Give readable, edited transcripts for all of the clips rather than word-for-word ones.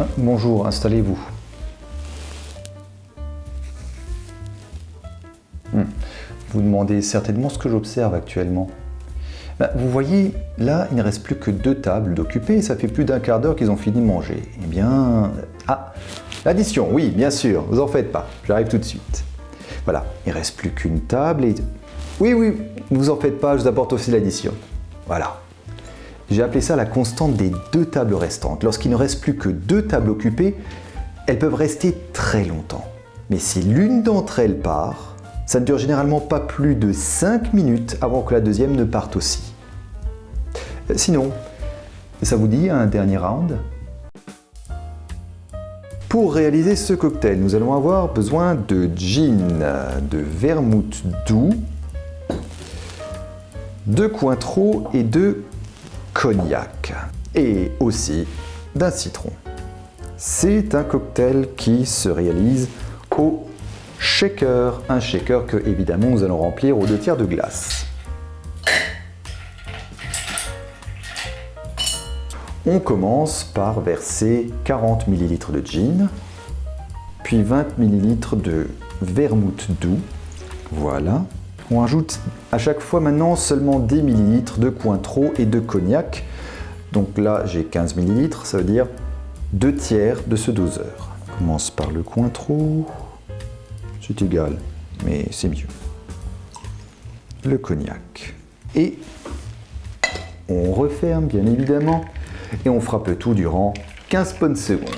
Ah, bonjour, installez-vous. Vous demandez certainement ce que j'observe actuellement. Vous voyez, là, il ne reste plus que 2 tables d'occupées et ça fait plus d'1 quart d'heure qu'ils ont fini de manger. Eh bien... Ah, l'addition, oui, bien sûr, vous en faites pas, j'arrive tout de suite. Voilà, il ne reste plus qu'une table et... Oui, ne vous en faites pas, je vous apporte aussi l'addition. Voilà. J'ai appelé ça la constante des 2 tables restantes. Lorsqu'il ne reste plus que 2 tables occupées, elles peuvent rester très longtemps. Mais si l'une d'entre elles part, ça ne dure généralement pas plus de 5 minutes avant que la deuxième ne parte aussi. Sinon, ça vous dit un dernier round? Pour réaliser ce cocktail, nous allons avoir besoin de gin, de vermouth doux, de Cointreau et de cognac. Et aussi d'un citron. C'est un cocktail qui se réalise au shaker. Un shaker que, évidemment, nous allons remplir aux 2/3 de glace. On commence par verser 40 ml de gin, puis 20 ml de vermouth doux. Voilà. On ajoute à chaque fois maintenant seulement 10 ml de Cointreau et de cognac. Donc là, j'ai 15 ml, ça veut dire 2/3 de ce doseur. On commence par le Cointreau. C'est égal, mais c'est mieux. Le cognac. Et on referme, bien évidemment. Et on frappe le tout durant 15 bonnes secondes.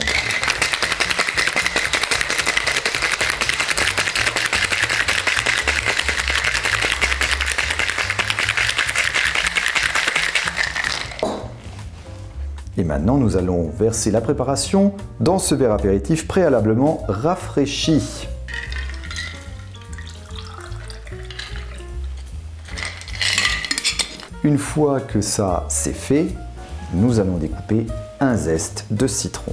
Et maintenant, nous allons verser la préparation dans ce verre apéritif préalablement rafraîchi. Une fois que ça c'est fait, nous allons découper un zeste de citron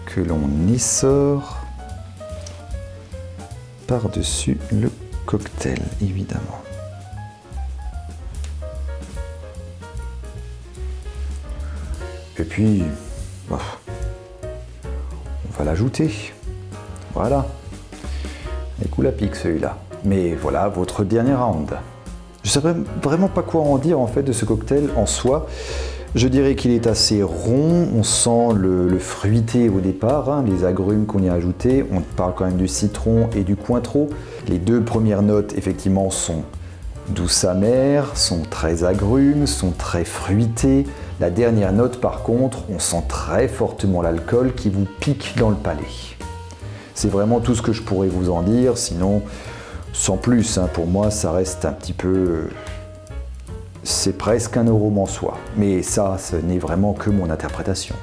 que l'on essore par-dessus le cocktail, évidemment. Et puis, on va l'ajouter. Voilà. Il coup la pique celui-là. Mais voilà votre dernier round. Je ne sais vraiment pas quoi en dire en fait de ce cocktail en soi. Je dirais qu'il est assez rond, on sent le fruité au départ, hein, les agrumes qu'on y a ajoutés. On parle quand même du citron et du Cointreau. Les 2 premières notes effectivement sont douce amère, sont très agrumes, sont très fruitées. La dernière note par contre, on sent très fortement l'alcool qui vous pique dans le palais. C'est vraiment tout ce que je pourrais vous en dire, sinon sans plus, hein, pour moi ça reste un petit peu... C'est presque un arôme en soi, mais ça, ce n'est vraiment que mon interprétation.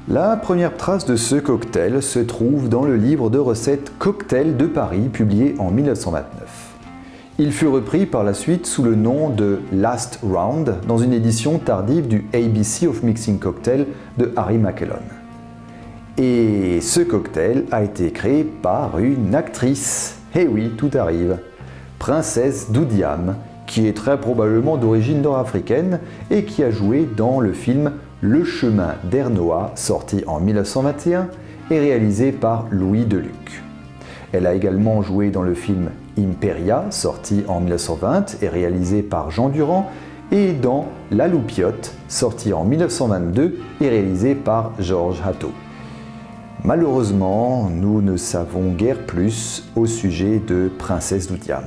La première trace de ce cocktail se trouve dans le livre de recettes Cocktail de Paris, publié en 1929. Il fut repris par la suite sous le nom de Last Round, dans une édition tardive du ABC of Mixing Cocktail de Harry Mackellan. Et ce cocktail a été créé par une actrice. Eh oui, tout arrive. Princesse Doudiam, qui est très probablement d'origine nord-africaine et qui a joué dans le film Le Chemin d'Ernoa, sorti en 1921 et réalisé par Louis Deluc. Elle a également joué dans le film Imperia, sorti en 1920 et réalisé par Jean Durand, et dans La Loupiote, sorti en 1922 et réalisé par Georges Hatto. Malheureusement, nous ne savons guère plus au sujet de Princesse Doudiam.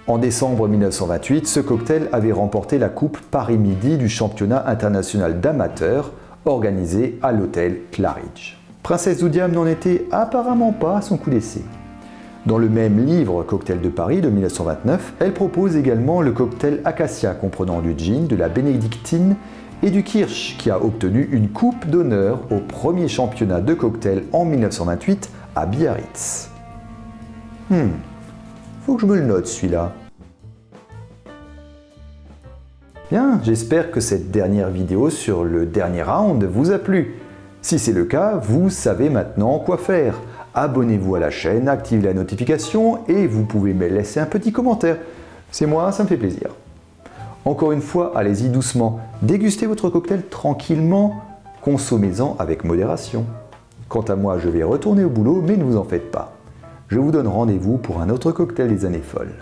En décembre 1928, ce cocktail avait remporté la Coupe Paris-Midi du championnat international d'amateurs organisé à l'hôtel Claridge. Princesse Doudiam n'en était apparemment pas à son coup d'essai. Dans le même livre Cocktail de Paris de 1929, elle propose également le cocktail Acacia comprenant du gin, de la bénédictine et du kirsch qui a obtenu une coupe d'honneur au premier championnat de cocktail en 1928 à Biarritz. Faut que je me le note celui-là. Bien, j'espère que cette dernière vidéo sur le dernier round vous a plu. Si c'est le cas, vous savez maintenant quoi faire. Abonnez-vous à la chaîne, activez la notification et vous pouvez me laisser un petit commentaire. C'est moi, ça me fait plaisir. Encore une fois, allez-y doucement, dégustez votre cocktail tranquillement, consommez-en avec modération. Quant à moi, je vais retourner au boulot, mais ne vous en faites pas. Je vous donne rendez-vous pour un autre cocktail des années folles.